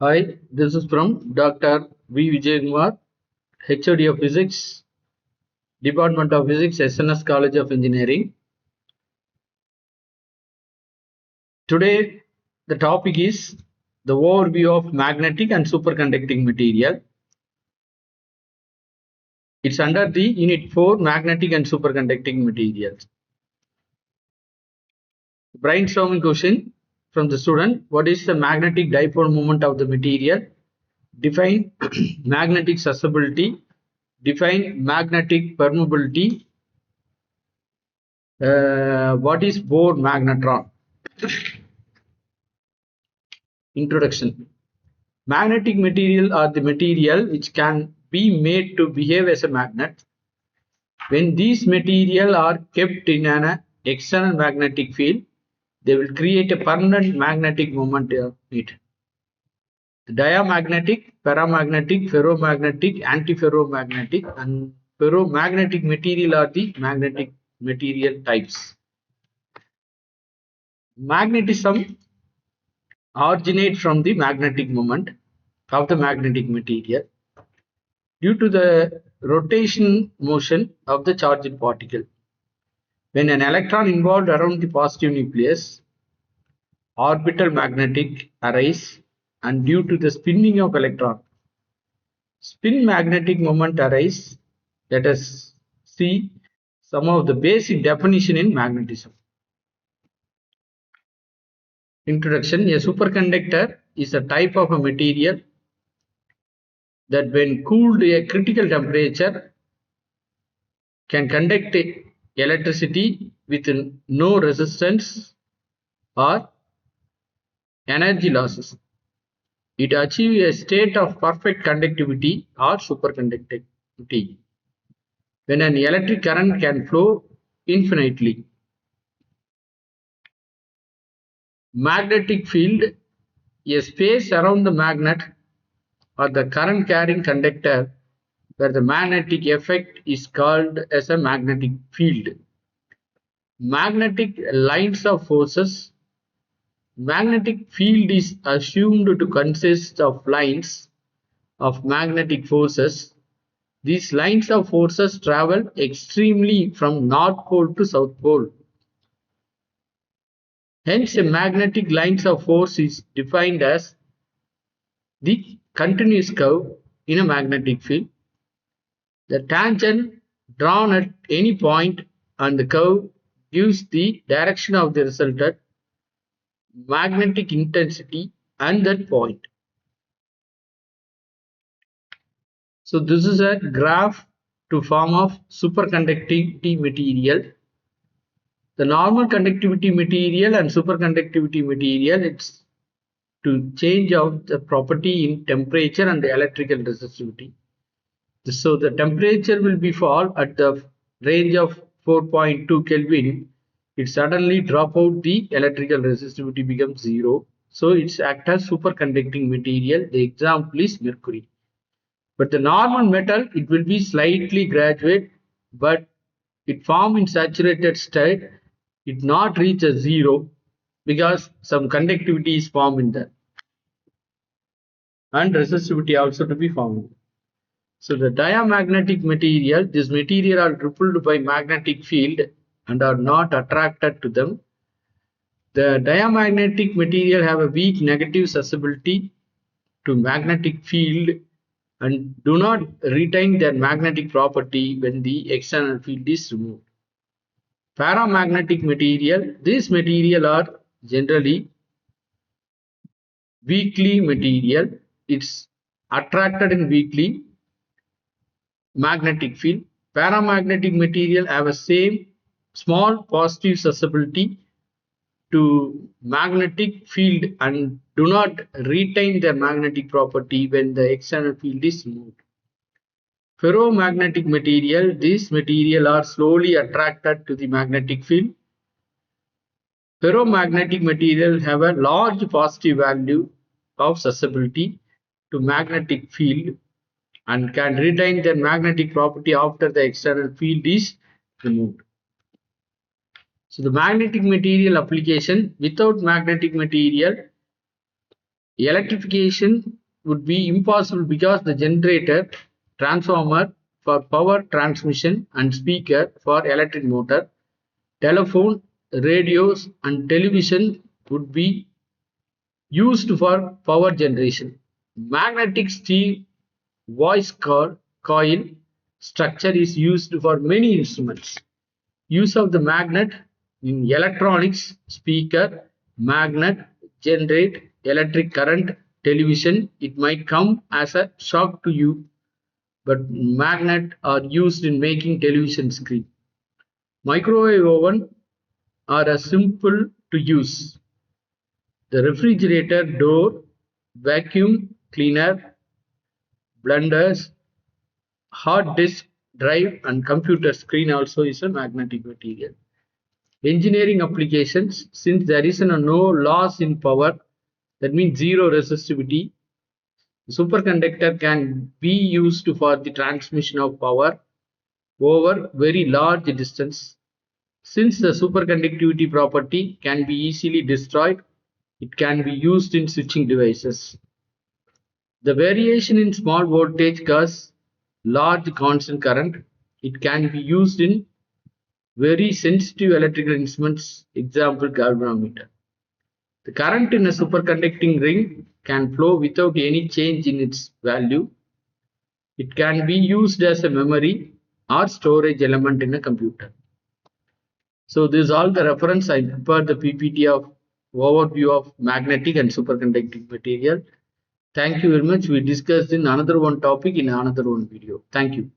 Hi, this is from Dr. Vijayakumar, HOD of Physics, Department of Physics, SNS College of Engineering. Today, the topic is the overview of magnetic and superconducting material. It's under the Unit 4, Magnetic and Superconducting Materials. Brainstorming question from the student: what is the magnetic dipole moment of the material? Define magnetic susceptibility. Define magnetic permeability. What is Bohr magnetron? Introduction. Magnetic material are the material which can be made to behave as a magnet. When these material are kept in an external magnetic field, they will create a permanent magnetic moment of it. The diamagnetic, paramagnetic, ferromagnetic, antiferromagnetic, and ferromagnetic material are the magnetic material types. Magnetism originates from the magnetic moment of the magnetic material due to the rotation motion of the charged particle. When an electron involved around the positive nucleus, orbital magnetic arise, and due to the spinning of electron, spin magnetic moment arise. Let us see some of the basic definition in magnetism. Introduction. A superconductor is a type of a material that when cooled to a critical temperature can conduct electricity with no resistance or energy losses. It achieves a state of perfect conductivity or superconductivity when an electric current can flow infinitely. Magnetic field, a space around the magnet or the current carrying conductor where the magnetic effect is called as a magnetic field. Magnetic lines of forces. Magnetic field is assumed to consist of lines of magnetic forces. These lines of forces travel extremely from North Pole to South Pole. Hence, a magnetic lines of force is defined as the continuous curve in a magnetic field. The tangent drawn at any point on the curve gives the direction of the resultant magnetic intensity at that point. So this is a graph to form of superconductivity material. The normal conductivity material and superconductivity material, it's to change out the property in temperature and the electrical resistivity. So the temperature will be fall at the range of 4.2 Kelvin. It suddenly drop out the electrical resistivity becomes 0. So it's act as superconducting material. The example is mercury. But the normal metal, it will be slightly graduate, but it form in saturated state, it not reach a 0 because some conductivity is formed in that. And resistivity also to be formed. So the diamagnetic material, this material are repelled by magnetic field and are not attracted to them. The diamagnetic material have a weak negative susceptibility to magnetic field and do not retain their magnetic property when the external field is removed. Paramagnetic material, these material are generally weakly material. It's attracted in weakly magnetic field. Paramagnetic material have a same small positive susceptibility to magnetic field and do not retain their magnetic property when the external field is removed. Ferromagnetic material, these material are slowly attracted to the magnetic field. Ferromagnetic material have a large positive value of susceptibility to magnetic field and can retain their magnetic property after the external field is removed. So the magnetic material application, without magnetic material, Electrification would be impossible because the generator, transformer for power transmission and speaker for electric motor, telephone, radios and television would be used for power generation. Magnetic steel voice coil structure is used for many instruments. Use of the magnet in electronics, speaker, magnet generate electric current, television. It might come as a shock to you, but magnet are used in making television screen. Microwave oven are a simple to use. The refrigerator door, vacuum cleaner, blenders, hard disk drive and computer screen also is a magnetic material. Engineering applications, since there is no loss in power, that means zero resistivity, superconductor can be used for the transmission of power over very large distance. Since the superconductivity property can be easily destroyed, it can be used in switching devices. The variation in small voltage causes large constant current. It can be used in very sensitive electrical instruments, example galvanometer. The current in a superconducting ring can flow without any change in its value. It can be used as a memory or storage element in a computer. So this is all the reference. I prepared the PPT of overview of magnetic and superconducting material. Thank you very much. We discussed in another one topic in another one video. Thank you.